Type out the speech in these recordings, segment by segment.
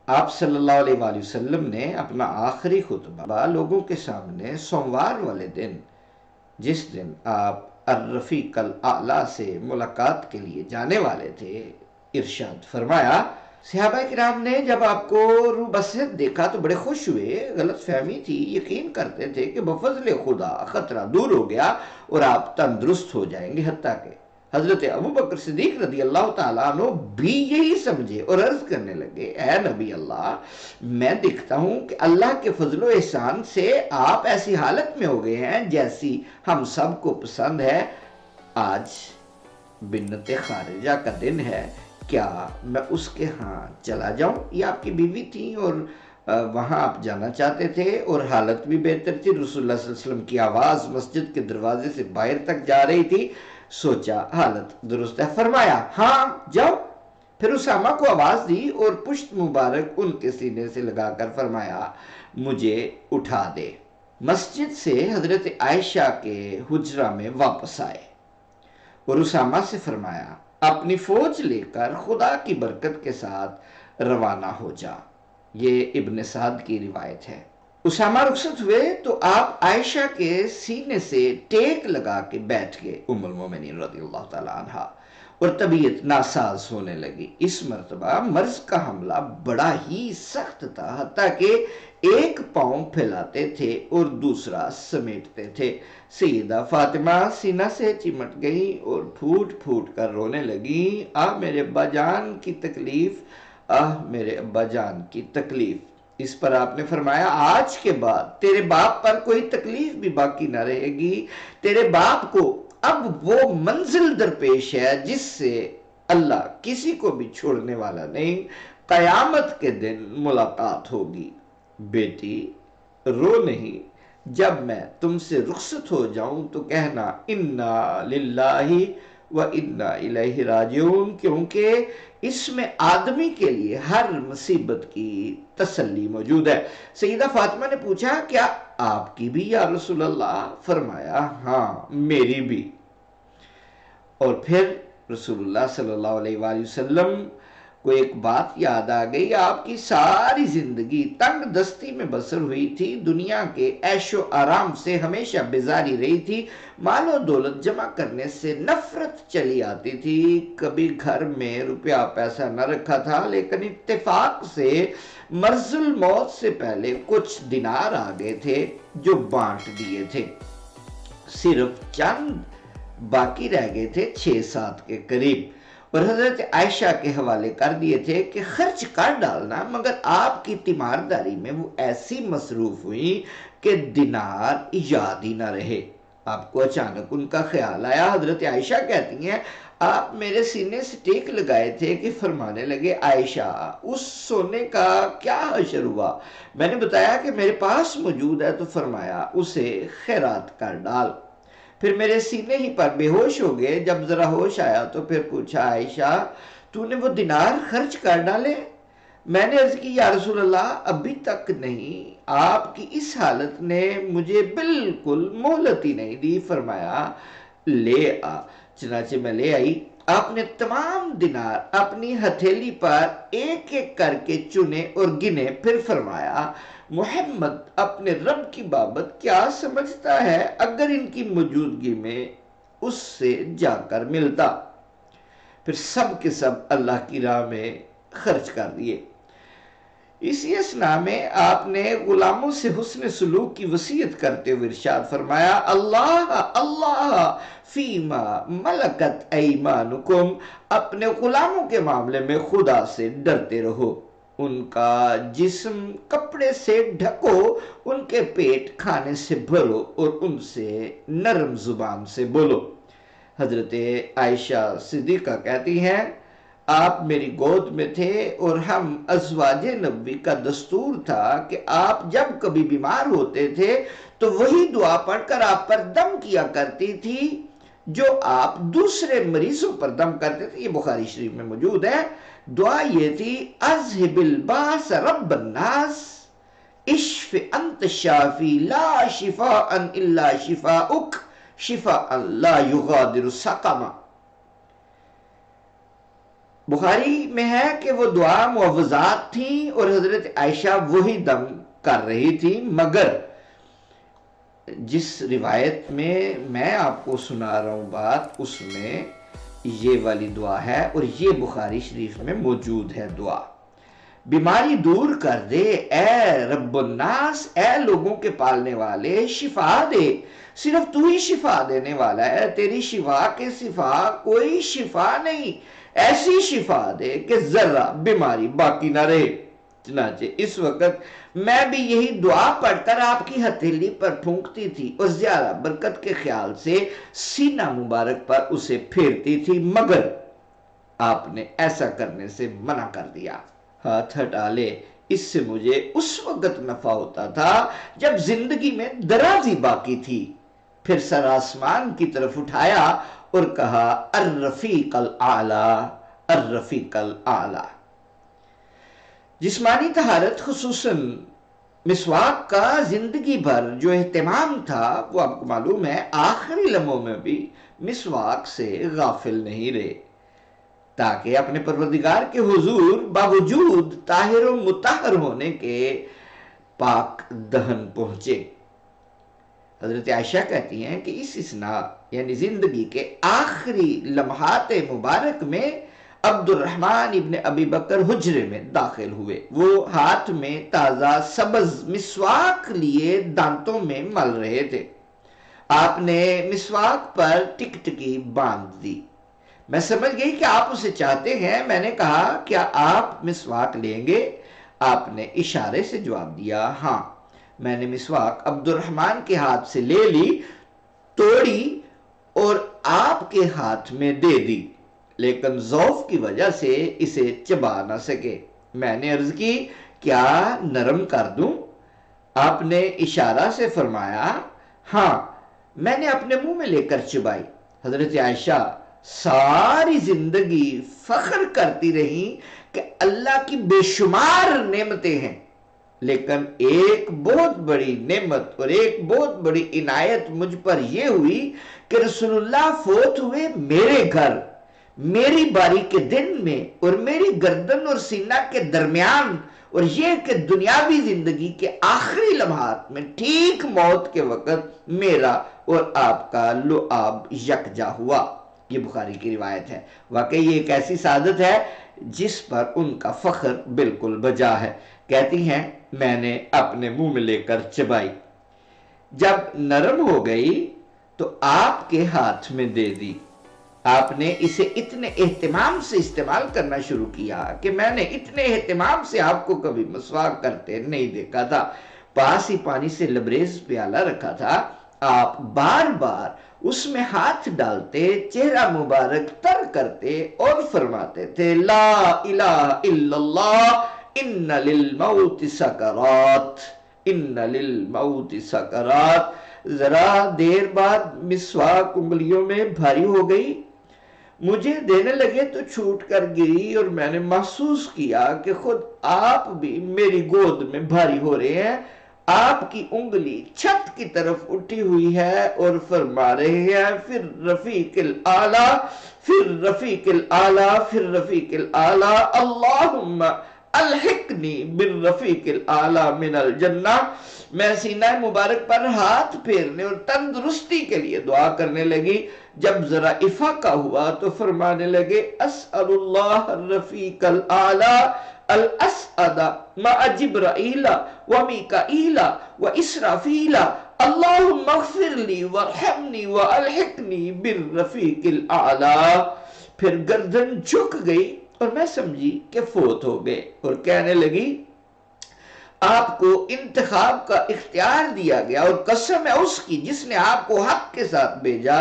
آپ صلی اللہ علیہ وآلہ وسلم نے اپنا آخری خطبہ لوگوں کے سامنے سوموار والے دن، جس دن آپ الرفیق الاعلیٰ سے ملاقات کے لیے جانے والے تھے، ارشاد فرمایا۔ صحابہ کرام نے جب آپ کو رو بصیرت دیکھا تو بڑے خوش ہوئے۔ غلط فہمی تھی، یقین کرتے تھے کہ بفضل خدا خطرہ دور ہو گیا اور آپ تندرست ہو جائیں گے، حتیٰ کہ حضرت ابو بکر صدیق رضی اللہ تعالیٰ عنہ بھی یہی سمجھے اور عرض کرنے لگے، اے نبی اللہ، میں دیکھتا ہوں کہ اللہ کے فضل و احسان سے آپ ایسی حالت میں ہو گئے ہیں جیسی ہم سب کو پسند ہے۔ آج بنت خارجہ کا دن ہے، کیا میں اس کے ہاں چلا جاؤں؟ یہ آپ کی بیوی تھی اور وہاں آپ جانا چاہتے تھے اور حالت بھی بہتر تھی۔ رسول اللہ صلی اللہ علیہ وسلم کی آواز مسجد کے دروازے سے باہر تک جا رہی تھی۔ سوچا حالت درست ہے، فرمایا ہاں جاؤ۔ پھر اسامہ کو آواز دی اور پشت مبارک ان کے سینے سے لگا کر فرمایا، مجھے اٹھا دے۔ مسجد سے حضرت عائشہ کے حجرہ میں واپس آئے اور اسامہ سے فرمایا، اپنی فوج لے کر خدا کی برکت کے ساتھ روانہ ہو جا۔ یہ ابن سعد کی روایت ہے۔ اسامہ رخصت ہوئے تو آپ عائشہ کے سینے سے ٹیک لگا کے بیٹھ گئے، ام المومنین رضی اللہ تعالیٰ عنہ، اور طبیعت ناساز ہونے لگی۔ اس مرتبہ مرض کا حملہ بڑا ہی سخت تھا، حتیٰ کہ ایک پاؤں پھیلاتے تھے اور دوسرا سمیٹتے تھے۔ سیدہ فاطمہ سینہ سے چمٹ گئی اور پھوٹ پھوٹ کر رونے لگی، آہ میرے ابا جان کی تکلیف، آہ میرے ابا جان کی تکلیف۔ اس پر آپ نے فرمایا، آج کے بعد تیرے باپ پر کوئی تکلیف بھی باقی نہ رہے گی۔ تیرے باپ کو اب وہ منزل درپیش ہے جس سے اللہ کسی کو بھی چھوڑنے والا نہیں، قیامت کے دن ملاقات ہوگی۔ بیٹی رو نہیں، جب میں تم سے رخصت ہو جاؤں تو کہنا انا للہ و انا الیہ راجعون، کیونکہ اس میں آدمی کے لیے ہر مصیبت کی تسلی موجود ہے۔ سیدہ فاطمہ نے پوچھا، کیا آپ کی بھی یا رسول اللہ؟ فرمایا ہاں میری بھی۔ اور پھر رسول اللہ صلی اللہ علیہ وآلہ وسلم کو ایک بات یاد آ گئی، آپ کی ساری زندگی تنگ دستی میں بسر ہوئی تھی، دنیا کے عیش و آرام سے ہمیشہ بیزاری رہی تھی، مال و دولت جمع کرنے سے نفرت چلی آتی تھی، کبھی گھر میں روپیہ پیسہ نہ رکھا تھا، لیکن اتفاق سے مرض الموت سے پہلے کچھ دینار آ گئے تھے جو بانٹ دیے تھے، صرف چند باقی رہ گئے تھے، 6-7 کے قریب، اور حضرت عائشہ کے حوالے کر دیے تھے کہ خرچ کر ڈالنا، مگر آپ کی تیمارداری میں وہ ایسی مصروف ہوئی کہ دینار یاد ہی نہ رہے۔ آپ کو اچانک ان کا خیال آیا۔ حضرت عائشہ کہتی ہیں، آپ میرے سینے سے ٹیک لگائے تھے کہ فرمانے لگے، عائشہ اس سونے کا کیا حشر ہوا؟ میں نے بتایا کہ میرے پاس موجود ہے، تو فرمایا اسے خیرات کر ڈال۔ پھر میرے سینے ہی پر بے ہوش ہو گئے، جب ذرا ہوش آیا تو پھر پوچھا، عائشہ تو نے وہ دینار خرچ کر ڈالے؟ میں نے عرض کی، یا رسول اللہ ابھی تک نہیں، آپ کی اس حالت نے مجھے بالکل مہلت ہی نہیں دی۔ فرمایا لے آ۔ چنانچہ میں لے آئی۔ آپ نے تمام دینار اپنی ہتھیلی پر ایک ایک کر کے چنے اور گنے، پھر فرمایا، محمد اپنے رب کی بابت کیا سمجھتا ہے اگر ان کی موجودگی میں اس سے جا کر ملتا؟ پھر سب کے سب اللہ کی راہ میں خرچ کر دیے۔ اسی اثناء میں آپ نے غلاموں سے حسن سلوک کی وصیت کرتے ہوئے ارشاد فرمایا، اللہ اللہ فیما ملکت ایمانکم، اپنے غلاموں کے معاملے میں خدا سے ڈرتے رہو، ان کا جسم کپڑے سے ڈھکو، ان کے پیٹ کھانے سے بھرو اور ان سے نرم زبان سے بولو۔ حضرت عائشہ صدیقہ کہتی ہیں، آپ میری گود میں تھے اور ہم ازواج نبی کا دستور تھا کہ آپ جب کبھی بیمار ہوتے تھے تو وہی دعا پڑھ کر آپ پر دم کیا کرتی تھی جو آپ دوسرے مریضوں پر دم کرتے تھے۔ یہ بخاری شریف میں موجود ہے۔ دعا یہ تھی، اذہب الباس رب الناس اشف انت شافی لا شفاء الا شفاءک شفاء لا یغادر سقما۔ بخاری میں ہے کہ وہ دعا معوضات تھیں اور حضرت عائشہ وہی دم کر رہی تھی، مگر جس روایت میں آپ کو سنا رہا ہوں بات، اس میں یہ والی دعا ہے اور یہ بخاری شریف میں موجود ہے دعا: بیماری دور کر دے اے رب الناس، اے لوگوں کے پالنے والے، شفا دے، صرف تو ہی شفا دینے والا ہے، تیری شفا کے صفا کوئی شفا نہیں، ایسی شفا دے کہ ذرا بیماری باقی نہ رہے۔ چنانچہ اس وقت میں بھی یہی دعا پڑھ کر آپ کی ہتھیلی پر پھونکتی تھی اور زیادہ برکت کے خیال سے سینہ مبارک پر اسے پھیرتی تھی، مگر آپ نے ایسا کرنے سے منع کر دیا۔ ہاتھ ہٹا لے، اس سے مجھے اس وقت نفع ہوتا تھا جب زندگی میں درازی باقی تھی۔ پھر سر آسمان کی طرف اٹھایا اور کہا الرفیق الاعلی، الرفیق الاعلی۔ جسمانی طہارت خصوصاً مسواک کا زندگی بھر جو اہتمام تھا، وہ آپ کو معلوم ہے آخری لمحوں میں بھی مسواک سے غافل نہیں رہے، تاکہ اپنے پروردگار کے حضور باوجود طاہر و مطہر ہونے کے پاک دہن پہنچے۔ حضرت عائشہ کہتی ہیں کہ اس اثناء یعنی زندگی کے آخری لمحات مبارک میں عبد الرحمن ابن ابی بکر حجرے میں داخل ہوئے۔ وہ ہاتھ میں تازہ سبز مسواک لیے دانتوں میں مل رہے تھے۔ آپ نے مسواک پر ٹکٹکی باندھ دی۔ میں سمجھ گئی کہ آپ اسے چاہتے ہیں۔ میں نے کہا کیا آپ مسواک لیں گے؟ آپ نے اشارے سے جواب دیا ہاں۔ میں نے مسواک عبد الرحمن کے ہاتھ سے لے لی، توڑی اور آپ کے ہاتھ میں دے دی، لیکن ذوف کی وجہ سے اسے چبا نہ سکے۔ میں نے عرض کی کیا نرم کر دوں؟ آپ نے اشارہ سے فرمایا ہاں۔ میں نے اپنے منہ میں لے کر چبائی۔ حضرت عائشہ ساری زندگی فخر کرتی رہی کہ اللہ کی بے شمار نعمتیں ہیں، لیکن ایک بہت بڑی نعمت اور ایک بہت بڑی عنایت مجھ پر یہ ہوئی کہ رسول اللہ فوت ہوئے میرے گھر، میری باری کے دن میں اور میری گردن اور سینہ کے درمیان، اور یہ کہ دنیاوی زندگی کے آخری لمحات میں ٹھیک موت کے وقت میرا اور آپ کا لعاب یکجا ہوا۔ یہ بخاری کی روایت ہے۔ واقعی یہ ایک ایسی سعادت ہے جس پر ان کا فخر بالکل بجا ہے۔ کہتی ہیں میں نے اپنے منہ میں لے کر چبائی، جب نرم ہو گئی تو آپ کے ہاتھ میں دے دی۔ آپ نے اسے اتنے اہتمام سے استعمال کرنا شروع کیا کہ میں نے اتنے اہتمام سے آپ کو کبھی مسواک کرتے نہیں دیکھا تھا۔ پاس ہی پانی سے لبریز پیالہ رکھا تھا، آپ بار بار اس میں ہاتھ ڈالتے، چہرہ مبارک تر کرتے اور فرماتے تھے لا الہ الا اللہ، ان للموت سکرات، ان للموت سکرات۔ ذرا دیر بعد مسواک انگلیوں میں بھاری ہو گئی، مجھے دینے لگے تو چھوٹ کر گری اور میں نے محسوس کیا کہ خود آپ بھی میری گود میں بھاری ہو رہے ہیں۔ آپ کی انگلی چھت کی طرف اٹھی ہوئی ہے اور فرما رہے ہیں پھر رفیق الاعلی، پھر رفیق الاعلی، پھر رفیق الاعلی، اللہم الحقنی بالرفیق الاعلی من الجنہ۔ میں سینہ مبارک پر ہاتھ پھیرنے اور تندرستی کے لیے دعا کرنے لگی۔ جب ذرا افاقہ ہوا تو فرمانے لگے اسأل اللہ الرفیق الاعلی الاسعد مع جبرائیل ومیکائیل واسرافیل، اللہم اغفر لی وارحمنی والحقنی بالرفیق الاعلی۔ پھر گردن جھک گئی اور میں سمجھی کہ فوت ہو گئے اور کہنے لگی آپ کو انتخاب کا اختیار دیا گیا اور قسم ہے اس کی جس نے آپ کو حق کے ساتھ بھیجا،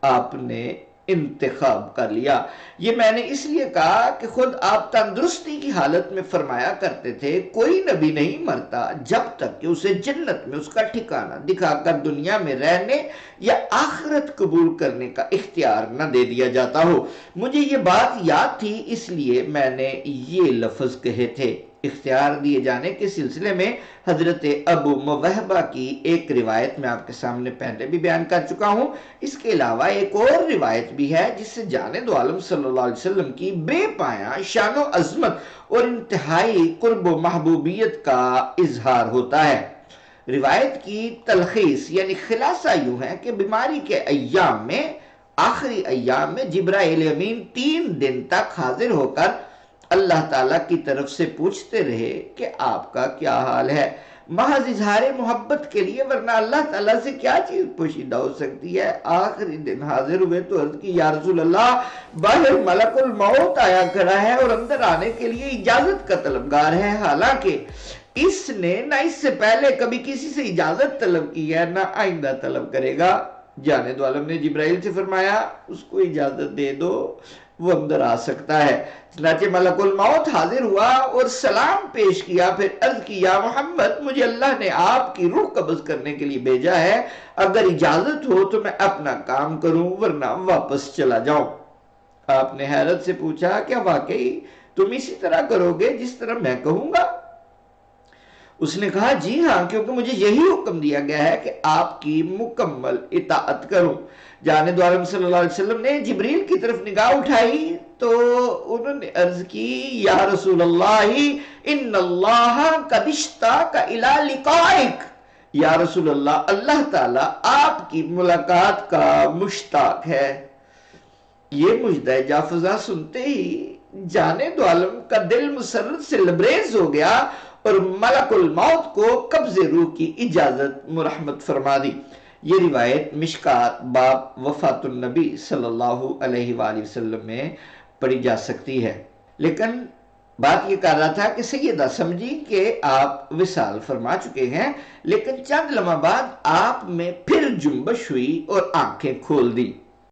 آپ نے انتخاب کر لیا۔ یہ میں نے اس لیے کہا کہ خود آپ تندرستی کی حالت میں فرمایا کرتے تھے کوئی نبی نہیں مرتا جب تک کہ اسے جنت میں اس کا ٹھکانہ دکھا کر دنیا میں رہنے یا آخرت قبول کرنے کا اختیار نہ دے دیا جاتا ہو۔ مجھے یہ بات یاد تھی، اس لیے میں نے یہ لفظ کہے تھے۔ اختیار دیے جانے کے سلسلے میں حضرت ابو موہبہ کی ایک روایت میں آپ کے سامنے پہلے بھی بیان کر چکا ہوں۔ اس کے علاوہ ایک اور روایت بھی ہے جس سے جانب عالم صلی اللہ علیہ وسلم کی بے پایاں شان و عظمت اور انتہائی قرب و محبوبیت کا اظہار ہوتا ہے۔ روایت کی تلخیص یعنی خلاصہ یوں ہے کہ بیماری کے ایام میں، آخری ایام میں جبرائیل امین 3 دن تک حاضر ہو کر اللہ تعالیٰ کی طرف سے پوچھتے رہے کہ آپ کا کیا حال ہے، محض اظہار محبت کے لیے، ورنہ اللہ تعالیٰ سے کیا چیز پوشیدہ ہو سکتی ہے۔ آخری دن حاضر ہوئے تو عرض کی یا رسول اللہ، باہر ملک الموت آیا کھڑا ہے اور اندر آنے کے لیے اجازت کا طلبگار ہے، حالانکہ اس نے نہ اس سے پہلے کبھی کسی سے اجازت طلب کی ہے، نہ آئندہ طلب کرے گا۔ جانے دو عالم نے جبرائیل سے فرمایا اس کو اجازت دے دو، وہ اندر آ سکتا ہے۔ چنانچہ ملک الموت حاضر ہوا اور سلام پیش کیا، پھر عرض کی یا محمد، مجھے اللہ نے آپ کی روح قبض کرنے کے لیے بھیجا ہے، اگر اجازت ہو تو میں اپنا کام کروں ورنہ واپس چلا جاؤں۔ آپ نے حیرت سے پوچھا کیا واقعی تم اسی طرح کرو گے جس طرح میں کہوں گا؟ اس نے کہا جی ہاں، کیونکہ مجھے یہی حکم دیا گیا ہے کہ آپ کی مکمل اطاعت کروں۔ جانب عالم صلی اللہ علیہ وسلم نے جبریل کی طرف نگاہ اٹھائی تو انہوں نے عرض کی یا رسول اللہ ان اللہ قد اشتاق الی لقائک، یا رسول اللہ، اللہ تعالیٰ آپ کی ملاقات کا مشتاق ہے۔ یہ مجدہ جافزہ سنتے ہی جانب عالم کا دل مسرت سے لبریز ہو گیا اور ملک الموت کو قبض روح کی اجازت مرحمت فرما دی۔ یہ روایت مشکات باب وفات النبی صلی اللہ علیہ وآلہ وسلم میں پڑھی جا سکتی ہے۔ لیکن بات یہ کر رہا تھا کہ سیدہ سمجھی کہ آپ وصال فرما چکے ہیں، لیکن چند لمحہ بعد آپ میں پھر جنبش ہوئی اور آنکھیں کھول دی۔